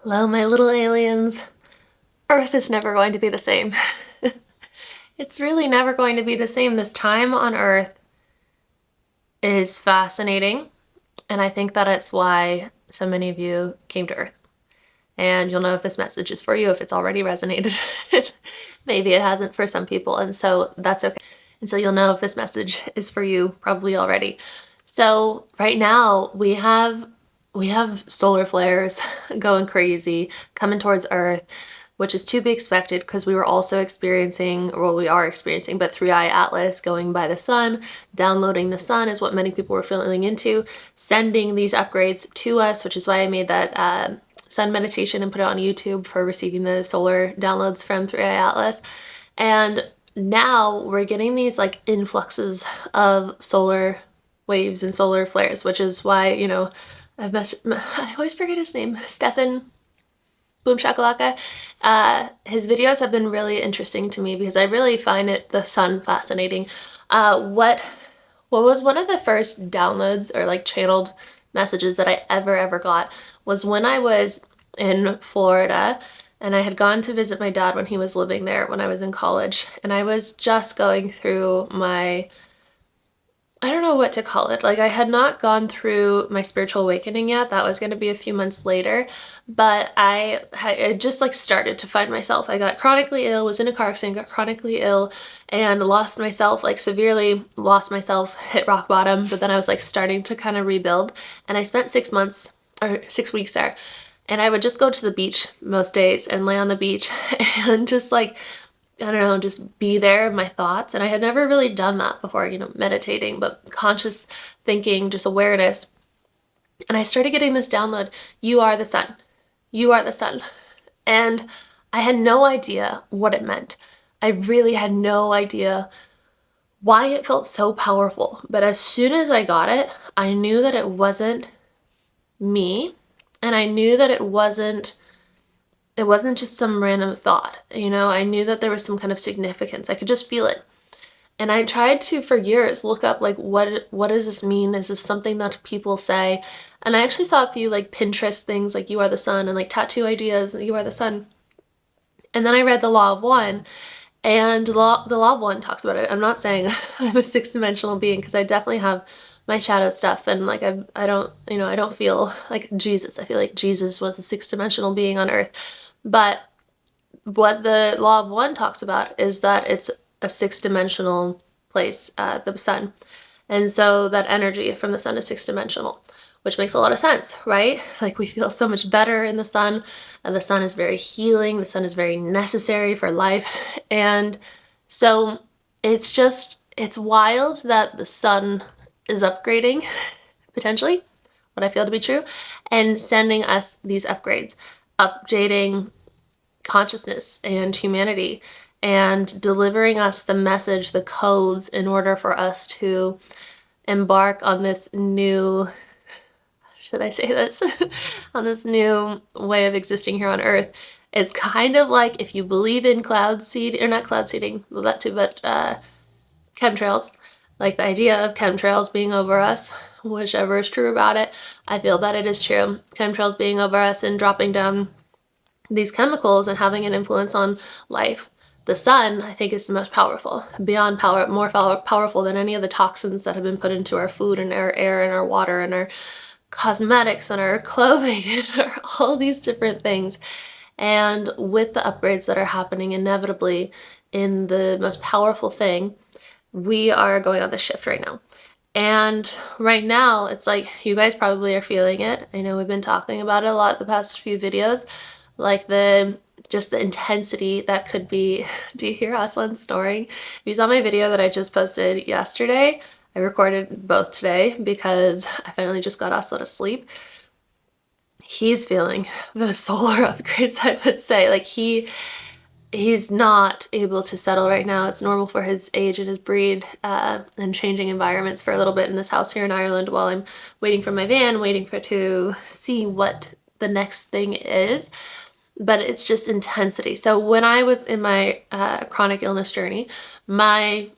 Hello, my little aliens. Earth is never going to be the same. It's really never going to be the same. This time on Earth is fascinating, and I think that it's why so many of you came to Earth. And you'll know if this message is for you, if it's already resonated. Maybe it hasn't for some people, and so that's okay. And so you'll know if this message is for you probably already. So right now we have solar flares going crazy, coming towards Earth, which is to be expected because we were also experiencing, well, we are experiencing, but 3i Atlas going by the sun, downloading the sun is what many people were feeling into, sending these upgrades to us, which is why I made that sun meditation and put it on YouTube for receiving the solar downloads from 3i Atlas. And now we're getting these like influxes of solar waves and solar flares, which is why, you know, I always forget his name, Stefan Boom Shakalaka. His videos have been really interesting to me because I really find the sun fascinating. What was one of the first downloads or like channeled messages that I ever got was when I was in Florida and I had gone to visit my dad when he was living there when I was in college, and I was just going through my, I don't know what to call it. Like, I had not gone through my spiritual awakening yet. That was going to be a few months later, but I just like started to find myself. I got chronically ill, was in a car accident, got chronically ill, and lost myself, like severely lost myself, hit rock bottom, but then I was like starting to kind of rebuild. And I spent 6 months or 6 weeks there. And I would just go to the beach most days and lay on the beach and just like, I don't know, just be there in my thoughts. And I had never really done that before, you know, meditating, but conscious thinking, just awareness. And I started getting this download, you are the sun. You are the sun. And I had no idea what it meant. I really had no idea why it felt so powerful. But as soon as I got it, I knew that it wasn't me. And I knew that it wasn't just some random thought, you know. I knew that there was some kind of significance. I could just feel it. And I tried to, for years, look up like what does this mean? Is this something that people say? And I actually saw a few like Pinterest things like you are the sun, and like tattoo ideas, you are the sun. And then I read the Law of One, and the Law of One talks about it. I'm not saying I'm a six-dimensional being, because I definitely have my shadow stuff, and like I don't, you know, I don't feel like Jesus. I feel like Jesus was a six-dimensional being on Earth. But what the Law of One talks about is that it's a six-dimensional place, the sun. And so that energy from the sun is six-dimensional, which makes a lot of sense, right? Like, we feel so much better in the sun, and the sun is very healing. The sun is very necessary for life. And so it's wild that the sun is upgrading, potentially, what I feel to be true, and sending us these upgrades, updating consciousness and humanity, and delivering us the message, the codes, in order for us to embark on this new, should I say this, on this new way of existing here on Earth. It's kind of like if you believe in cloud seed, or not cloud seeding, well, that too, but chemtrails, like the idea of chemtrails being over us, whichever is true about it. I feel that it is true. Chemtrails being over us and dropping down these chemicals and having an influence on life. The sun, I think, is the most powerful, beyond more powerful than any of the toxins that have been put into our food and our air and our water and our cosmetics and our clothing and all these different things. And with the upgrades that are happening inevitably in the most powerful thing, we are going on this shift right now. And right now, it's like, you guys probably are feeling it. I know we've been talking about it a lot the past few videos, like just the intensity that could be. Do you hear Aslan snoring? If you saw my video that I just posted yesterday, I recorded both today because I finally just got Aslan to sleep. He's feeling the solar upgrades, I would say. Like, he's not able to settle right now. It's normal for his age and his breed, and changing environments for a little bit in this house here in Ireland while I'm waiting for my van, waiting to see what the next thing is. But it's just intensity. So when I was in my chronic illness journey, my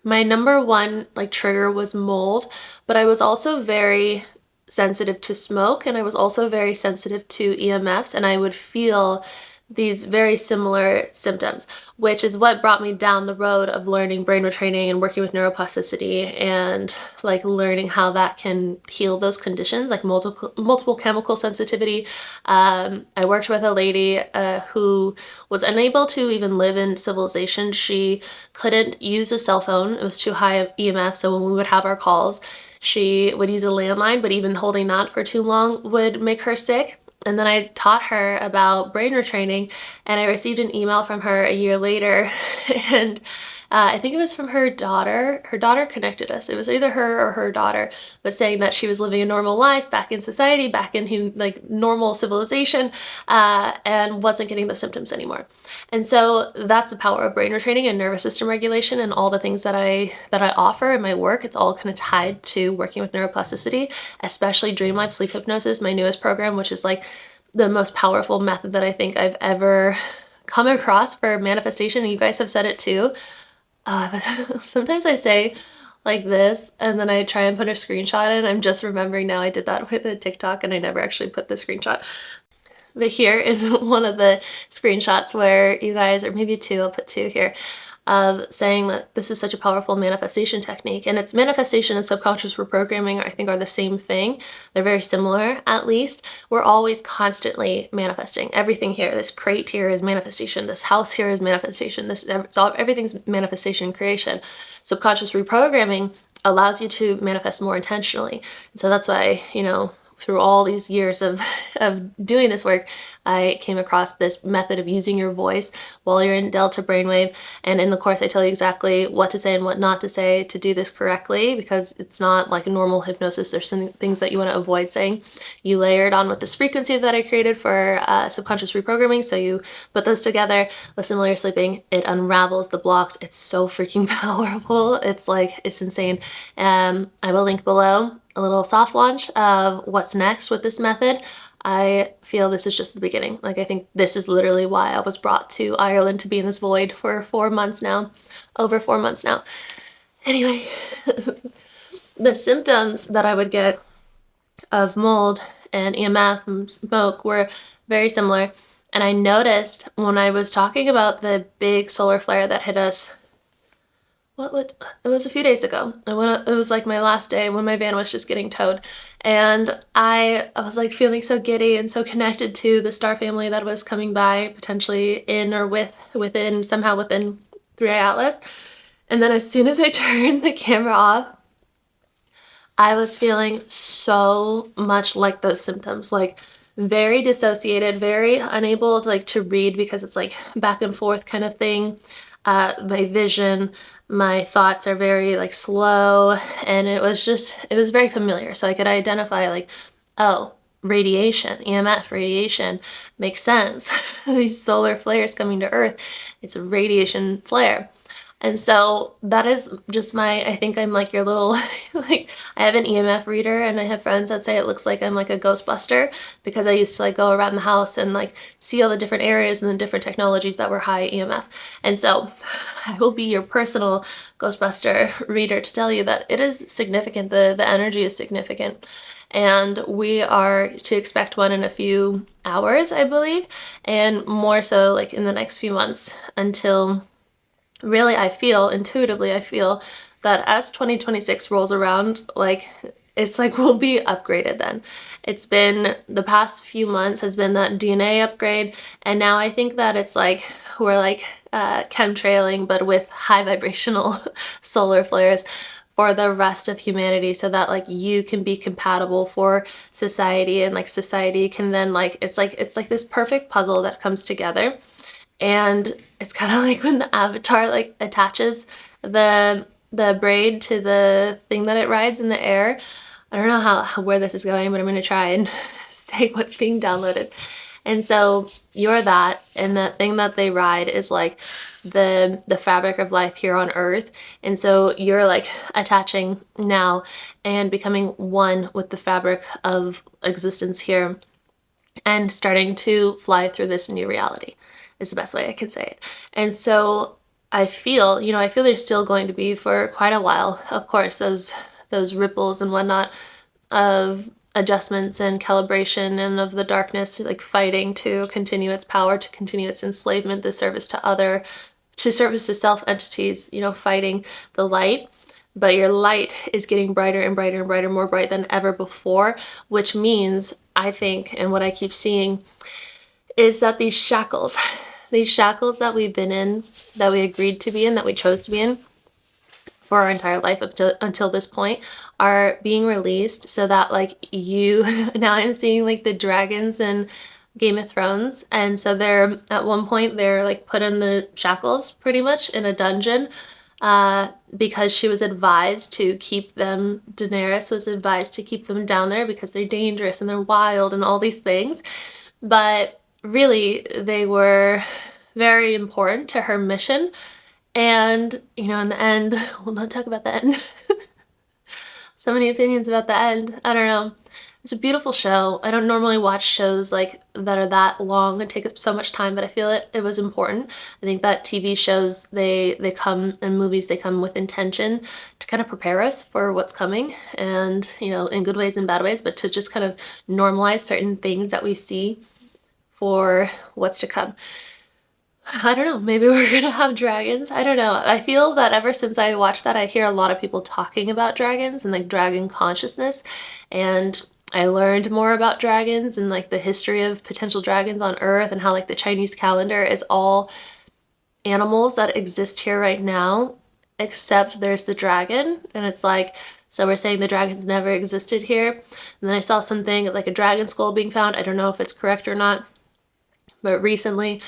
number one like trigger was mold, but I was also very sensitive to smoke, and I was also very sensitive to EMFs, and I would feel these very similar symptoms, which is what brought me down the road of learning brain retraining and working with neuroplasticity and like learning how that can heal those conditions, like multiple chemical sensitivity. I worked with a lady who was unable to even live in civilization. She couldn't use a cell phone. It was too high of EMF, so when we would have our calls, she would use a landline, but even holding that for too long would make her sick. And then I taught her about brain retraining, and I received an email from her a year later, and I think it was from her daughter. Her daughter connected us. It was either her or her daughter, but saying that she was living a normal life back in society, back in like normal civilization, and wasn't getting the symptoms anymore. And so that's the power of brain retraining and nervous system regulation, and all the things that I offer in my work. It's all kind of tied to working with neuroplasticity, especially Dream Life Sleep Hypnosis, my newest program, which is like the most powerful method that I think I've ever come across for manifestation. And you guys have said it too. Sometimes I say like this and then I try and put a screenshot in. I'm just remembering now I did that with a TikTok and I never actually put the screenshot. But here is one of the screenshots where you guys, or maybe two, I'll put two here, of saying that this is such a powerful manifestation technique. And it's manifestation and subconscious reprogramming, I think, are the same thing. They're very similar, at least. We're always constantly manifesting. Everything here, this crate here is manifestation. This house here is manifestation. Everything's manifestation creation. Subconscious reprogramming allows you to manifest more intentionally. And so that's why, you know, through all these years of doing this work, I came across this method of using your voice while you're in delta brainwave. And in the course, I tell you exactly what to say and what not to say to do this correctly, because it's not like a normal hypnosis. There's some things that you want to avoid saying. You layer it on with this frequency that I created for subconscious reprogramming. So you put those together, listen while you're sleeping. It unravels the blocks. It's so freaking powerful. It's like, it's insane. I will link below a little soft launch of what's next with this method. I feel this is just the beginning. Like, I think this is literally why I was brought to Ireland to be in this void for 4 months now, over 4 months now. Anyway, the symptoms that I would get of mold and EMF and smoke were very similar. And I noticed when I was talking about the big solar flare that hit us, it was a few days ago. It was like my last day when my van was just getting towed. And I was like feeling so giddy and so connected to the star family that was coming by, potentially in or within 3i Atlas. And then as soon as I turned the camera off, I was feeling so much like those symptoms, like very dissociated, very unable to read because it's like back and forth kind of thing. My vision, my thoughts are very like slow, and it was very familiar. So I could identify like, oh, radiation, EMF radiation makes sense. These solar flares coming to Earth, it's a radiation flare. And so that is just I think I'm like your little, like, I have an EMF reader, and I have friends that say it looks like I'm like a Ghostbuster, because I used to like go around the house and like see all the different areas and the different technologies that were high EMF. And so I will be your personal Ghostbuster reader to tell you that it is significant. The energy is significant. And we are to expect one in a few hours, I believe, and more so like in the next few months, until really intuitively I feel that as 2026 rolls around, like it's like we'll be upgraded then. It's been, the past few months has been that DNA upgrade, and now I think that it's like we're like chemtrailing, but with high vibrational solar flares for the rest of humanity, so that like you can be compatible for society, and like society can then like it's like this perfect puzzle that comes together. And it's kind of like when the avatar like attaches the braid to the thing that it rides in the air. I don't know where this is going, but I'm gonna try and say what's being downloaded. And so you're that, and that thing that they ride is like the fabric of life here on Earth. And so you're like attaching now and becoming one with the fabric of existence here, and starting to fly through this new reality is the best way I can say it. And so I feel there's still going to be for quite a while, of course, those ripples and whatnot of adjustments and calibration, and of the darkness like fighting to continue its power, to continue its enslavement, the service to self entities, you know, fighting the light. But your light is getting brighter and brighter and brighter, more bright than ever before, which means, I think, and what I keep seeing is that these shackles that we've been in, that we agreed to be in, that we chose to be in for our entire life until this point, are being released, so that like you now I'm seeing like the dragons in Game of Thrones, and so they're at one point they're like put in the shackles pretty much in a dungeon, because she was advised to keep them, Daenerys was advised to keep them down there because they're dangerous and they're wild and all these things. But really, they were very important to her mission. And, you know, in the end, we'll not talk about the end. So many opinions about the end. I don't know. It's a beautiful show. I don't normally watch shows like that are that long and take up so much time, but I feel it was important. I think that TV shows, they come, and movies, they come with intention to kind of prepare us for what's coming, and, you know, in good ways and bad ways, but to just kind of normalize certain things that we see for what's to come. I don't know, maybe we're gonna have dragons. I don't know. I feel that ever since I watched that, I hear a lot of people talking about dragons and like dragon consciousness, and I learned more about dragons and like the history of potential dragons on Earth, and how like the Chinese calendar is all animals that exist here right now, except there's the dragon. And it's like, so we're saying the dragons never existed here. And then I saw something like a dragon skull being found. I don't know if it's correct or not, but recently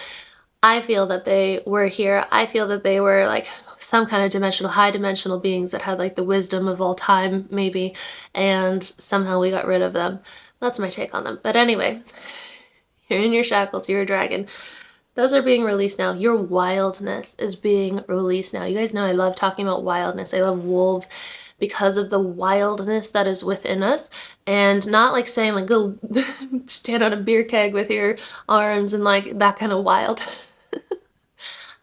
I feel that they were here. I feel that they were like some kind of dimensional, high dimensional beings that had like the wisdom of all time, maybe, and somehow we got rid of them. That's my take on them. But anyway, you're in your shackles, you're a dragon. Those are being released now. Your wildness is being released now. You guys know I love talking about wildness. I love wolves because of the wildness that is within us, and not like saying like go stand on a beer keg with your arms and like that kind of wild.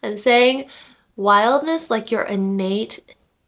I'm saying wildness like your innate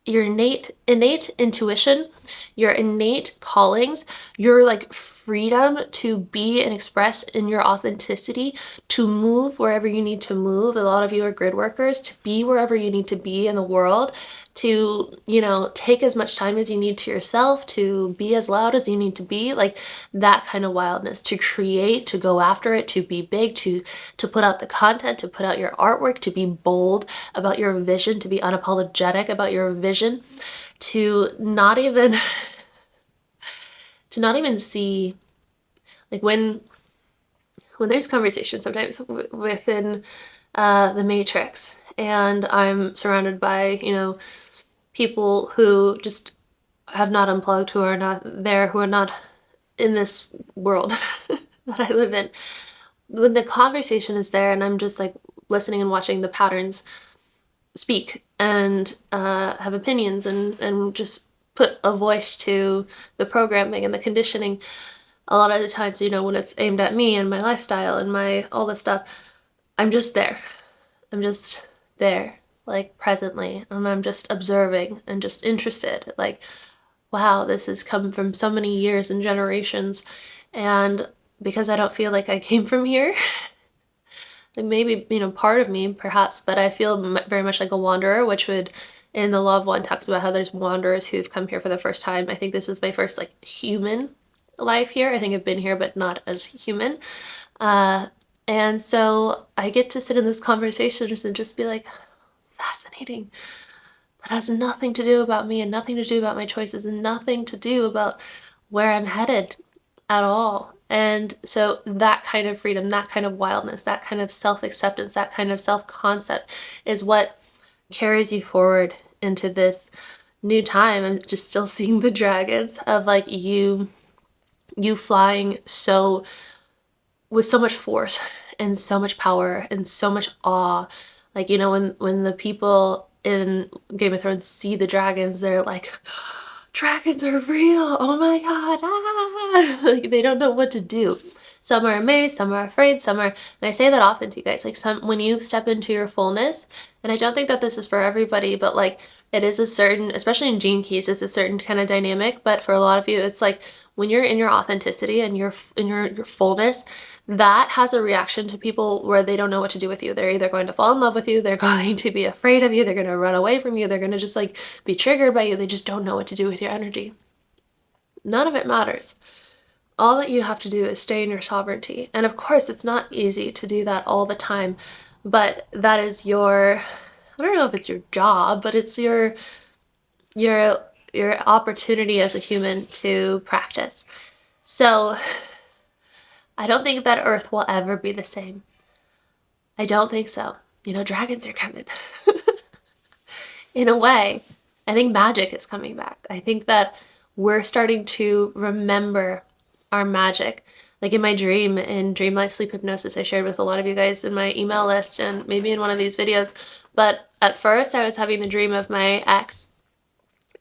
intuition, your innate callings, your like freedom to be and express in your authenticity, to move wherever you need to move. A lot of you are grid workers, to be wherever you need to be in the world, to, you know, take as much time as you need to yourself, to be as loud as you need to be, like that kind of wildness, to create, to go after it, to be big, to put out the content, to put out your artwork, to be bold about your vision, to be unapologetic about your vision, to not even see, like when there's conversation sometimes within the Matrix, and I'm surrounded by, you know, people who just have not unplugged, who are not there, who are not in this world that I live in. When the conversation is there and I'm just like listening and watching the patterns speak and have opinions and just put a voice to the programming and the conditioning, a lot of the times, you know, when it's aimed at me and my lifestyle and my all this stuff, I'm just there. I'm just there, like presently, and I'm just observing and just interested. Like, wow, this has come from so many years and generations, and because I don't feel like I came from here, like maybe, you know, part of me perhaps, but I feel very much like a wanderer, which would, in the Law of One, talks about how there's wanderers who've come here for the first time. I think this is my first like human life here. I think I've been here, but not as human. And so I get to sit in this conversation and just be like, fascinating. That has nothing to do about me and nothing to do about my choices and nothing to do about where I'm headed at all. And so that kind of freedom, that kind of wildness, that kind of self-acceptance, that kind of self-concept is what carries you forward into this new time. I'm just still seeing the dragons of like you flying so with so much force and so much power and so much awe. Like, you know, when the people in Game of Thrones see the dragons, they're like, dragons are real, oh my god, ah! Like they don't know what to do. Some are amazed, some are afraid, some are, and I say that often to you guys, like when you step into your fullness, and I don't think that this is for everybody, but like It is a certain, especially in Gene Keys, it's a certain kind of dynamic, but for a lot of you, it's like when you're in your authenticity and you're in your fullness, that has a reaction to people where they don't know what to do with you. They're either going to fall in love with you, they're going to be afraid of you, they're going to run away from you, they're going to just like be triggered by you. They just don't know what to do with your energy. None of it matters. All that you have to do is stay in your sovereignty. And of course, it's not easy to do that all the time, but that is your, I don't know if it's your job, but it's your opportunity as a human to practice. So I don't think that Earth will ever be the same. I don't think so. You know, dragons are coming. In a way, I think magic is coming back. I think that we're starting to remember our magic. Like in my dream, in Dream Life Sleep Hypnosis, I shared with a lot of you guys in my email list and maybe in one of these videos. But at first I was having the dream of my ex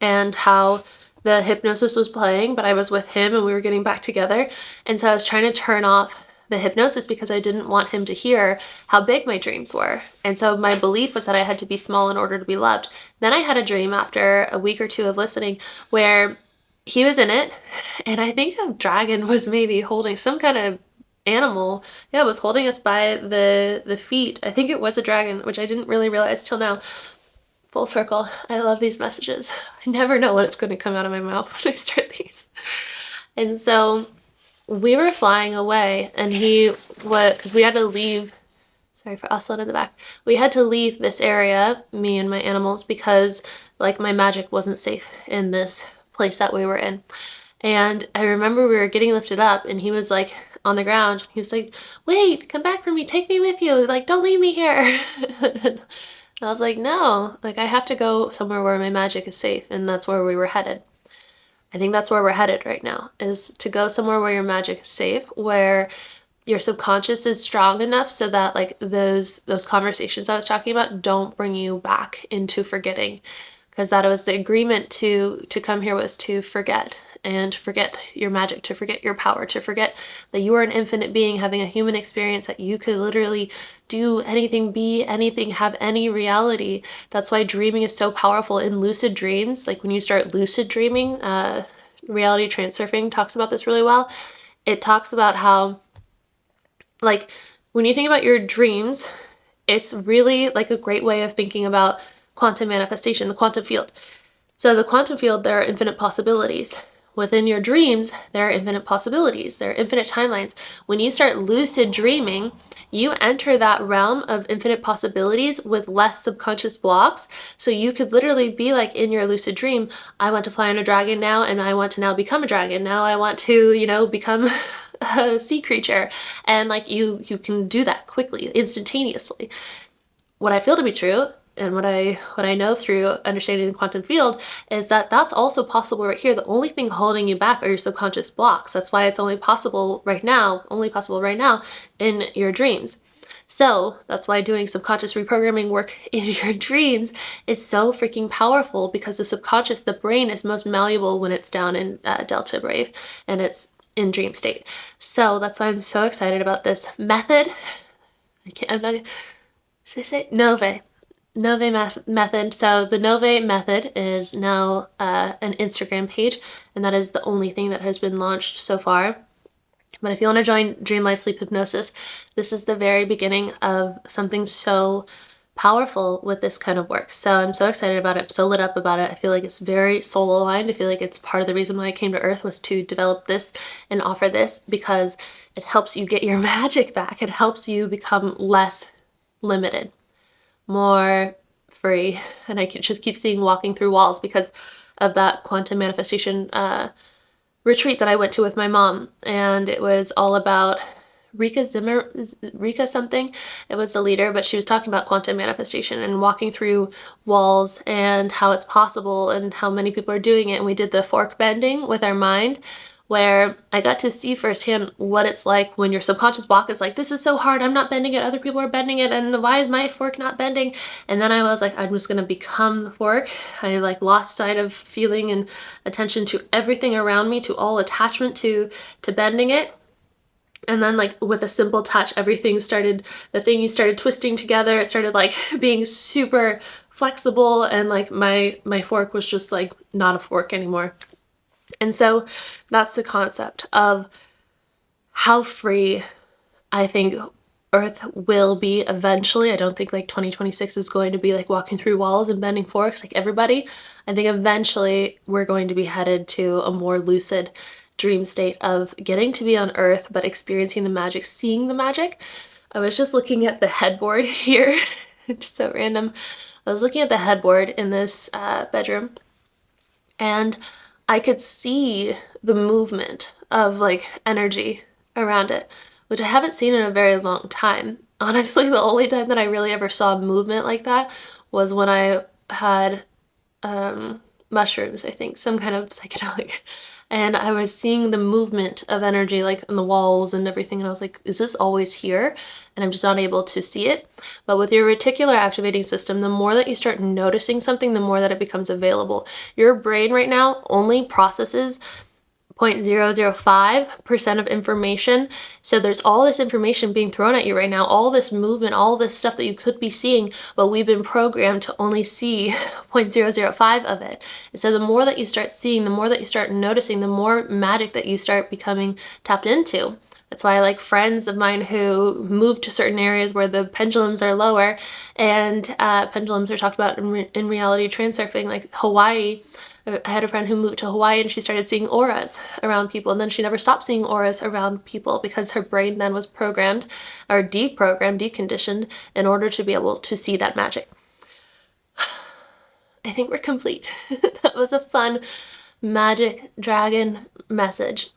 and how the hypnosis was playing, but I was with him and we were getting back together. And so I was trying to turn off the hypnosis because I didn't want him to hear how big my dreams were. And so my belief was that I had to be small in order to be loved. Then I had a dream after a week or two of listening where he was in it, and I think a dragon was maybe holding some kind of animal. Yeah, it was holding us by the feet. I think it was a dragon, which I didn't really realize till now. Full circle. I love these messages. I never know what's going to come out of my mouth when I start these. And so we were flying away, and because we had to leave, sorry for Aslan in the back, we had to leave this area, me and my animals, because like my magic wasn't safe in this place that we were in. And I remember we were getting lifted up and he was like on the ground. He was like, wait, come back for me, take me with you, like don't leave me here. And I was like, no, like I have to go somewhere where my magic is safe, and that's where we were headed. I think that's where we're headed right now, is to go somewhere where your magic is safe, where your subconscious is strong enough so that like those conversations I was talking about don't bring you back into forgetting. Because that was the agreement to come here, was to forget, and forget your magic, to forget your power, to forget that you are an infinite being having a human experience, that you could literally do anything, be anything, have any reality. That's why dreaming is so powerful in lucid dreams. Like when you start lucid dreaming, reality transurfing talks about this really well. It talks about how, like, when you think about your dreams, it's really like a great way of thinking about quantum manifestation, the quantum field. So the quantum field, there are infinite possibilities. Within your dreams, there are infinite possibilities. There are infinite timelines. When you start lucid dreaming, you enter that realm of infinite possibilities with less subconscious blocks. So you could literally be like in your lucid dream, I want to fly on a dragon now, and I want to now become a dragon. Now I want to, you know, become a sea creature. And like you can do that quickly, instantaneously. What I feel to be true, and what I know through understanding the quantum field, is that that's also possible right here. The only thing holding you back are your subconscious blocks. That's why it's only possible right now in your dreams. So that's why doing subconscious reprogramming work in your dreams is so freaking powerful, because the subconscious, the brain, is most malleable when it's down in delta wave and it's in dream state. So that's why I'm so excited about this method. Should I say NŌVÉ method. So the NŌVÉ method is now an Instagram page, and that is the only thing that has been launched so far. But if you want to join Dream Life Sleep Hypnosis, this is the very beginning of something so powerful with this kind of work. So I'm so excited about it. I'm so lit up about it. I feel like it's very soul aligned. I feel like it's part of the reason why I came to Earth, was to develop this and offer this, because it helps you get your magic back. It helps you become less limited, more free. And I just keep seeing walking through walls because of that quantum manifestation retreat that I went to with my mom. And it was all about Rika something. It was the leader, but she was talking about quantum manifestation and walking through walls and how it's possible and how many people are doing it. And we did the fork bending with our mind, where I got to see firsthand what it's like when your subconscious block is like, this is so hard, I'm not bending it, other people are bending it, and why is my fork not bending? And then I was like, I'm just gonna become the fork. I like lost sight of feeling and attention to everything around me, to all attachment to bending it. And then like with a simple touch, everything started, the thingy started twisting together. It started like being super flexible, and like my fork was just like not a fork anymore. And so that's the concept of how free I think Earth will be eventually. I don't think like 2026 is going to be like walking through walls and bending forks like everybody. I think eventually we're going to be headed to a more lucid dream state of getting to be on Earth, but experiencing the magic, seeing the magic. I was just looking at the headboard here. It's so random. I was looking at the headboard in this bedroom, and I could see the movement of like energy around it, which I haven't seen in a very long time. Honestly, the only time that I really ever saw movement like that was when I had mushrooms, I think, some kind of psychedelic. And I was seeing the movement of energy like on the walls and everything, and I was like, is this always here? And I'm just not able to see it. But with your reticular activating system, the more that you start noticing something, the more that it becomes available. Your brain right now only processes 0.005% of information. So there's all this information being thrown at you right now, all this movement, all this stuff that you could be seeing, but we've been programmed to only see 0.005 of it. And so the more that you start seeing, the more that you start noticing, the more magic that you start becoming tapped into. That's why I like friends of mine who move to certain areas where the pendulums are lower, and pendulums are talked about in reality transurfing, like Hawaii. I had a friend who moved to Hawaii and she started seeing auras around people, and then she never stopped seeing auras around people because her brain then was programmed or deprogrammed, deconditioned in order to be able to see that magic. I think we're complete. That was a fun magic dragon message.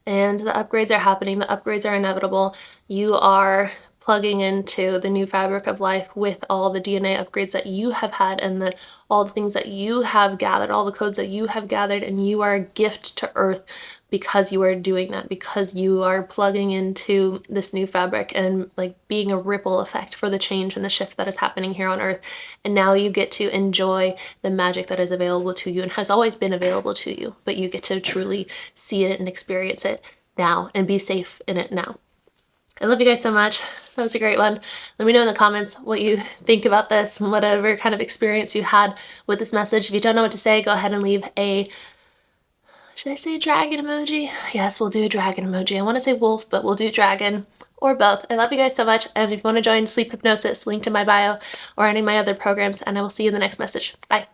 And the upgrades are happening. The upgrades are inevitable. You are plugging into the new fabric of life with all the DNA upgrades that you have had, and that all the things that you have gathered, all the codes that you have gathered, and you are a gift to Earth because you are doing that, because you are plugging into this new fabric and like being a ripple effect for the change and the shift that is happening here on Earth. And now you get to enjoy the magic that is available to you and has always been available to you, but you get to truly see it and experience it now and be safe in it now. I love you guys so much. That was a great one. Let me know in the comments what you think about this and whatever kind of experience you had with this message. If you don't know what to say, go ahead and leave a, should I say dragon emoji? Yes, we'll do a dragon emoji. I want to say wolf, but we'll do dragon or both. I love you guys so much. And if you want to join Sleep Hypnosis, link to my bio or any of my other programs, and I will see you in the next message. Bye.